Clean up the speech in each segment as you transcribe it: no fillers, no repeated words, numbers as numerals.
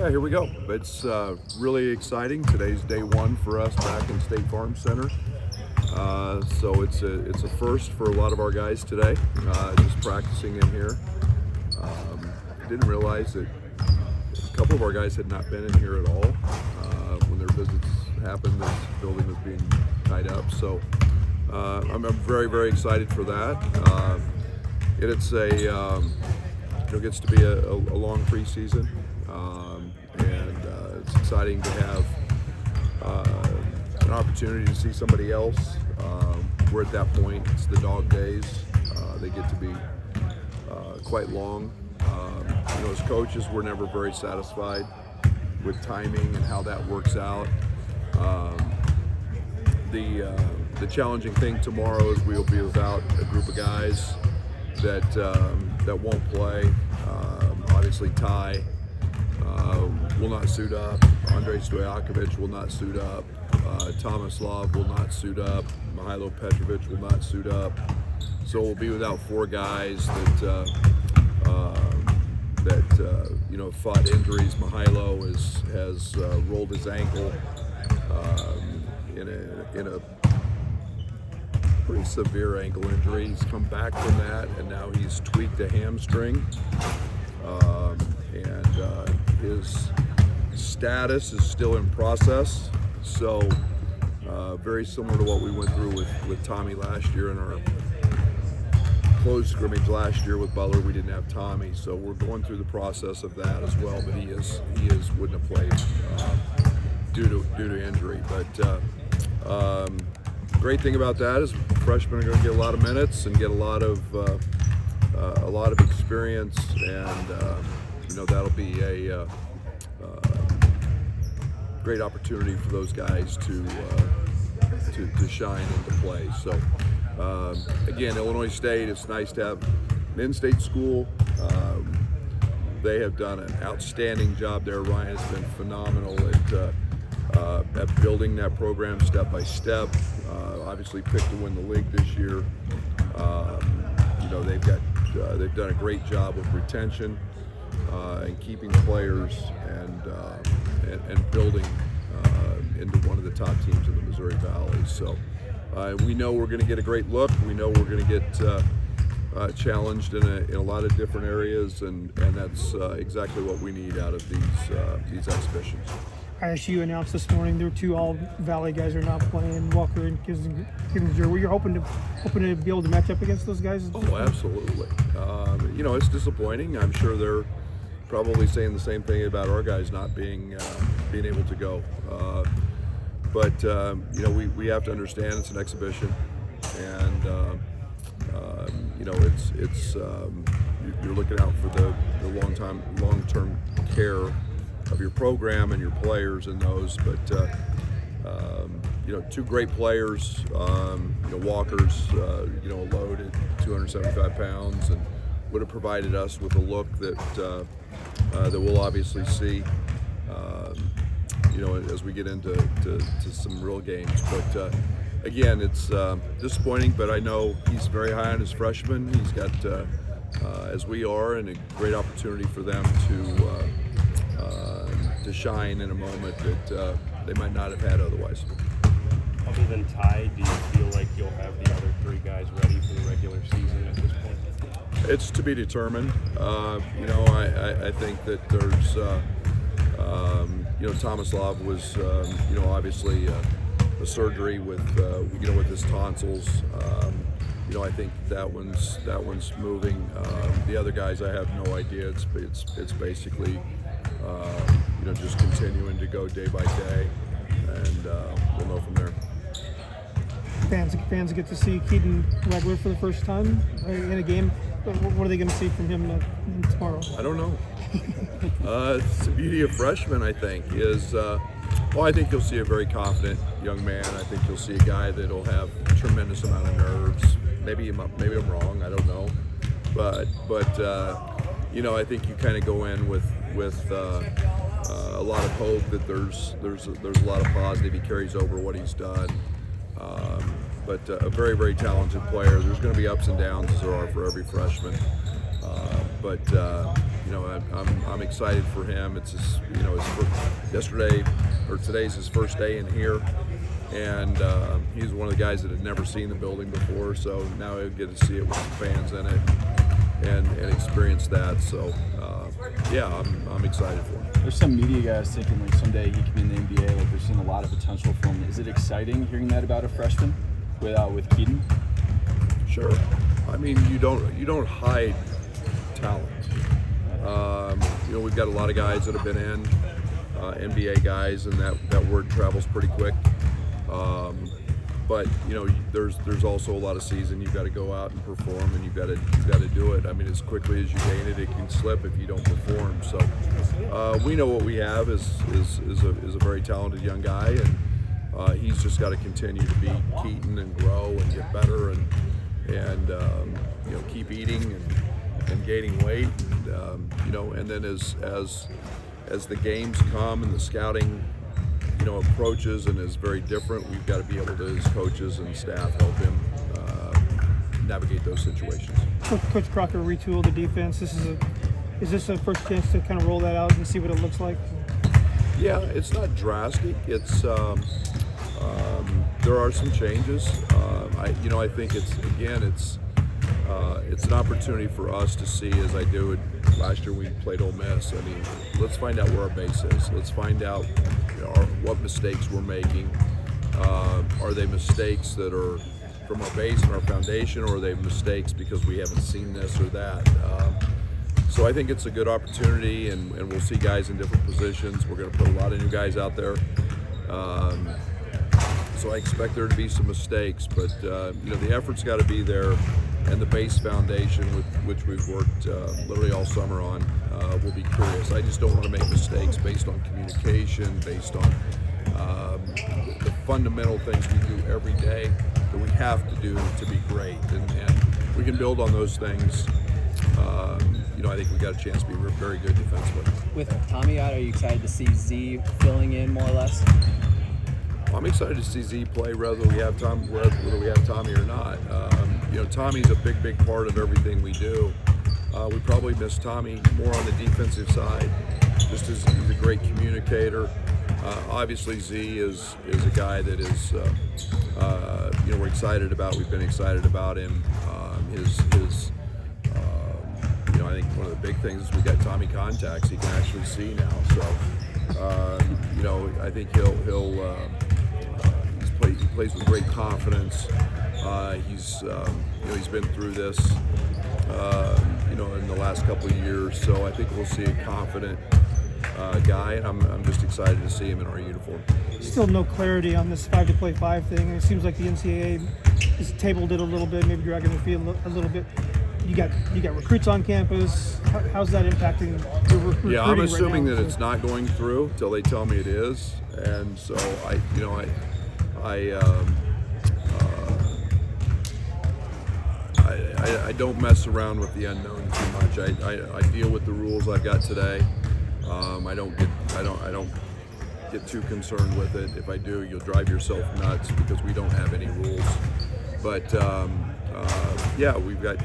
Yeah, here we go. It's really exciting. Today's day one for us back in State Farm Center. So it's a first for a lot of our guys today, just practicing in here. Didn't realize that a couple of our guys had not been in here at all when their visits happened. This building was being tied up, so I'm very, very excited for that. It gets to be a long preseason, and it's exciting to have an opportunity to see somebody else. We're at that point. It's the dog days. They get to be quite long. As coaches, we're never very satisfied with timing and how that works out. The challenging thing tomorrow is we'll be without a group of guys that won't play. Obviously, Ty will not suit up. Andrei Stojakovic will not suit up. Thomas Love will not suit up. Mihailo Petrovic will not suit up. So we'll be without four guys that fought injuries. Mihailo has rolled his ankle in a pretty severe ankle injury. He's come back from that, and now he's tweaked a hamstring. His status is still in process. So very similar to what we went through with Tommy last year in our closed scrimmage last year with Butler. We didn't have Tommy, so we're going through the process of that as well. But he wouldn't have played due to injury. But great thing about that is freshmen are going to get a lot of minutes and get a lot of experience, and that'll be a great opportunity for those guys to shine and to play. So again, Illinois State, it's nice to have an in-state school. They have done an outstanding job there. Ryan has been phenomenal at building that program step by step. Obviously picked to win the league this year. They've done a great job with retention and keeping players and building into one of the top teams in the Missouri Valley. So we know we're going to get a great look. We know we're going to get challenged in a lot of different areas, and that's exactly what we need out of these exhibitions. ISU announced this morning their two All-Valley guys are not playing, Walker and Kissinger. Were you hoping to be able to match up against those guys? Oh, absolutely. It's disappointing. I'm sure they're probably saying the same thing about our guys not being able to go. But we have to understand it's an exhibition, and you're looking out for the long-term care of your program and your players and those. But two great players. Walker's loaded 275 pounds and would have provided us with a look that we'll obviously see as we get into some real games. But again, it's disappointing, but I know he's very high on his freshmen. He's got, as we are, and a great opportunity for them to shine in a moment that they might not have had otherwise. Other than Ty, do you feel like you'll have the other three guys ready for the regular season at this point? It's to be determined. I think that there's, Thomas Love was, obviously a surgery with his tonsils. I think that one's moving. The other guys, I have no idea. It's basically, just continuing to go day by day, and we'll know from there. Fans get to see Keaton Regler for the first time in a game. What are they going to see from him tomorrow? I don't know. It's the beauty of freshmen, I think, is I think you'll see a very confident young man. I think you'll see a guy that'll have a tremendous amount of nerves. Maybe I'm wrong. I don't know, but I think you kind of go in with a lot of hope that there's a lot of positive. He carries over what he's done. But a very, very talented player. There's going to be ups and downs, as there are for every freshman. I'm excited for him. It's today's his first day in here, and he's one of the guys that had never seen the building before. So now he'll get to see it with the fans in it and experience that. So I'm excited for him. There's some media guys thinking like someday he could be in the NBA. Like they're seeing a lot of potential for him. Is it exciting hearing that about a freshman with Keaton? Sure. I mean, you don't hide talent. We've got a lot of guys that have been in NBA guys, and that word travels pretty quick. But there's also a lot of season. You've got to go out and perform, and you've got to do it. I mean, as quickly as you gain it, it can slip if you don't perform. So we know what we have is a very talented young guy, and he's just got to continue to be Keaton and grow and get better and keep eating and gaining weight, and then as the games come and the scouting approaches and is very different, we've got to be able to, as coaches and staff, help him navigate those situations. Coach Crocker retooled the defense. Is this a first chance to kind of roll that out and see what it looks like? Yeah, it's not drastic. It's there are some changes. I think it's an opportunity for us to see, as I do it. Last year we played Ole Miss. I mean, let's find out where our base is. Let's find out what mistakes we're making. Are they mistakes that are from our base and our foundation, or are they mistakes because we haven't seen this or that? So I think it's a good opportunity, and we'll see guys in different positions. We're going to put a lot of new guys out there. So I expect there to be some mistakes, but the effort's got to be there, and the base foundation with which we've worked literally all summer on will be curious. I just don't want to make mistakes based on communication, based on the fundamental things we do every day that we have to do to be great, and we can build on those things. I think we got a chance to be very good defensively. With Tommy out, are you excited to see Z filling in more or less? I'm excited to see Z play whether we have Tommy or not. Tommy's a big part of everything we do. We probably miss Tommy more on the defensive side, just as he's a great communicator. Obviously, Z is a guy that is we're excited about. We've been excited about him. I think one of the big things is we got Tommy contacts. He can actually see now. So I think he plays with great confidence. He's been through this, in the last couple of years. So I think we'll see a confident guy, and I'm just excited to see him in our uniform. Still no clarity on this 5-to-play-5 thing. It seems like the NCAA has tabled it a little bit, maybe dragging their feet a little bit. You got recruits on campus. How's that impacting your recruiting? Yeah, I'm assuming right now? that it's not going through till they tell me it is, and so I don't mess around with the unknown too much. I deal with the rules I've got today. I don't get too concerned with it. If I do, you'll drive yourself nuts because we don't have any rules. But we've got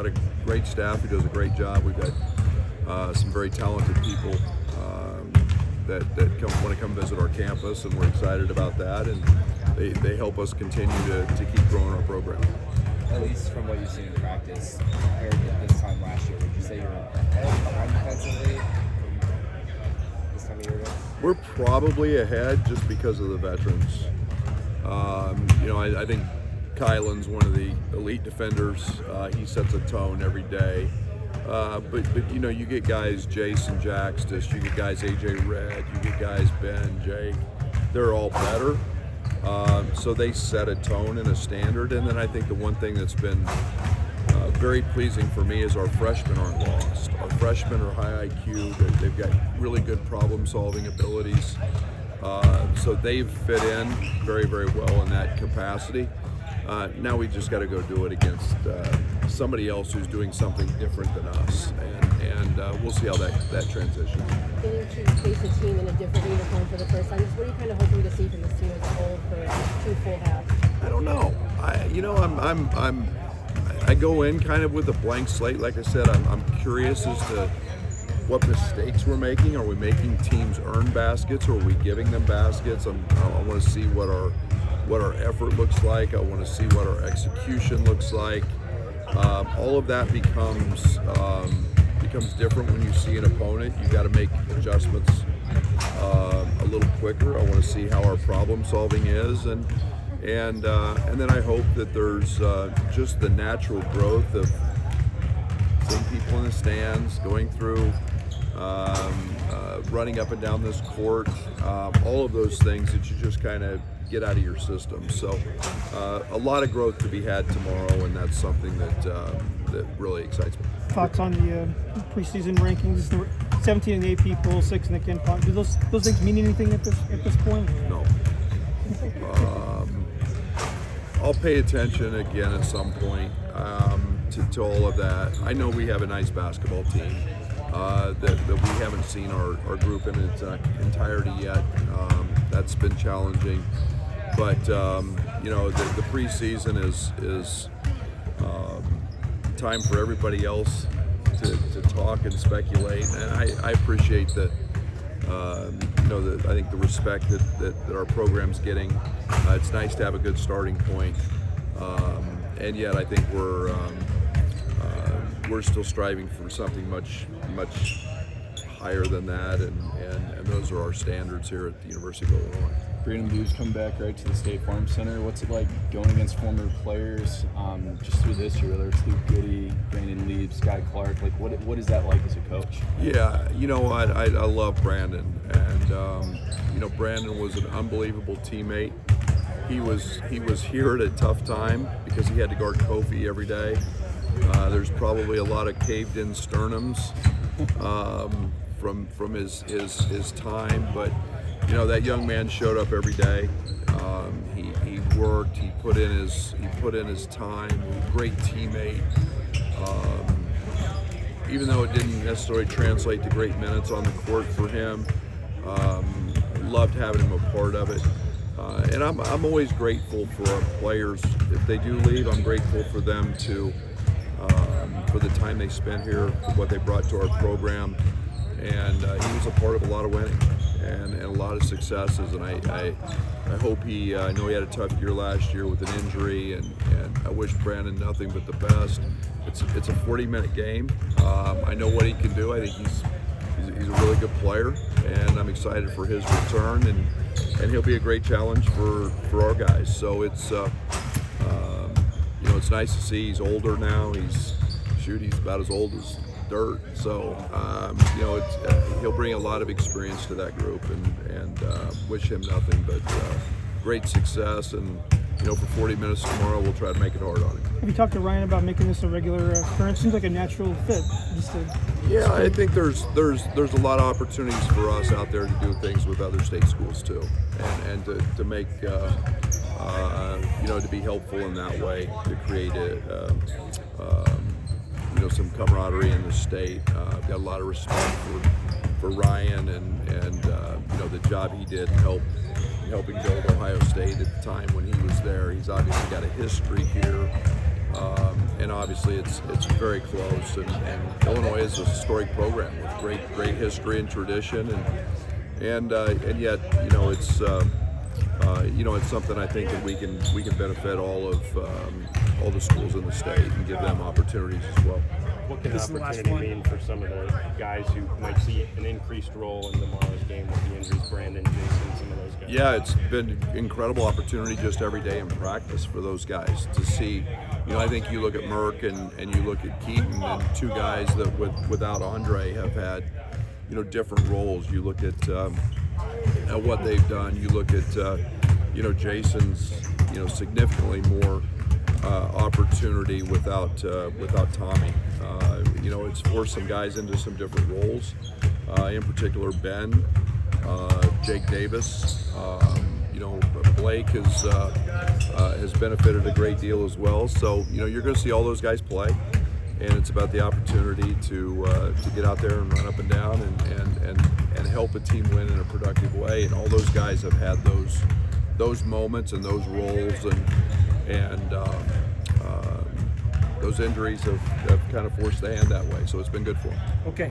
a great staff who does a great job. We've got some very talented people that want to come visit our campus, and we're excited about that. And they help us continue to keep growing our program. At least from what you've seen in practice, compared to this time last year, would you say you're ahead, behind defensively this time of year? We're probably ahead just because of the veterans. I think Kylan's one of the elite defenders. He sets a tone every day. But you get guys Jason Jackstis, you get guys AJ Red, you get guys Ben, Jake. They're all better. So they set a tone and a standard. And then I think the one thing that's been very pleasing for me is our freshmen aren't lost. Our freshmen are high IQ. They've got really good problem-solving abilities. So they've fit in very, very well in that capacity. Now we just got to go do it against somebody else who's doing something different than us, and we'll see how that transitions. Getting to face the team in a different uniform for the first time, what are you kind of hoping to see from this team as a whole for 2 full halves? I don't know. I go in kind of with a blank slate. Like I said, I'm curious as to what mistakes we're making. Are we making teams earn baskets, or are we giving them baskets? I want to see what our effort looks like. I want to see what our execution looks like. All of that becomes different when you see an opponent. You got to make adjustments a little quicker. I want to see how our problem solving is, and then I hope that there's just the natural growth of seeing people in the stands, going through, running up and down this court, all of those things that you just kind of get out of your system. So a lot of growth to be had tomorrow, and that's something that really excites me. Thoughts on the preseason rankings? 17 in the AP poll, 6 in the Ken Pom. Do those things mean anything at this point? No. I'll pay attention again at some point to all of that. I know we have a nice basketball team that we haven't seen our group in its entirety yet. That's been challenging, but the preseason is time for everybody else to talk and speculate, and I appreciate that. I think the respect that our program's getting. It's nice to have a good starting point, and yet I think we're still striving for something much higher than that, and those are our standards here at the University of Illinois. Brandon Blue's come back right to the State Farm Center. What's it like going against former players just through this year, whether it's Luke Goody, Brandon Lieb, Sky Clark? Like, what is that like as a coach? Yeah, I love Brandon, and Brandon was an unbelievable teammate. He was here at a tough time because he had to guard Kofi every day. There's probably a lot of caved-in sternums from his time, but that young man showed up every day. He worked. He put in his time. Great teammate. Even though it didn't necessarily translate to great minutes on the court for him, loved having him a part of it. And I'm always grateful for our players. If they do leave, I'm grateful for them for the time they spent here, for what they brought to our program. And he was a part of a lot of winning and a lot of successes. And I hope I know he had a tough year last year with an injury, and I wish Brandon nothing but the best. It's a 40-minute game. I know what he can do. I think he's a really good player, and I'm excited for his return, and he'll be a great challenge for our guys. So it's it's nice to see he's older now. He's about as old as dirt. So he'll bring a lot of experience to that group, and wish him nothing but great success. And for 40 minutes tomorrow, we'll try to make it hard on him. Have you talked to Ryan about making this a regular occurrence? Seems like a natural fit. Yeah, I think there's a lot of opportunities for us out there to do things with other state schools too, and to make to be helpful in that way, to create some camaraderie in the state. I've got a lot of respect for Ryan and the job he did in helping build Ohio State at the time when he was there. He's obviously got a history here, and obviously it's very close. And Illinois is a historic program with great history and tradition, and yet it's something I think that we can benefit all the schools in the state and give them opportunities as well. What can opportunity mean for some of the guys who might see an increased role in tomorrow's game with the injuries, Brandon, Jason, some of those guys? Yeah, it's been an incredible opportunity just every day in practice for those guys to see. I think you look at Merck and you look at Keaton, and two guys that without Andre have had different roles. You look at what they've done. You look at Jason's significantly more opportunity without Tommy. It's forced some guys into some different roles. In particular, Ben, Jake Davis. Blake has benefited a great deal as well. So you're going to see all those guys play, and it's about the opportunity to get out there and run up and down and help a team win in a productive way. And all those guys have had those moments and those roles, and those injuries have kind of forced the hand that way. So it's been good for them. Okay,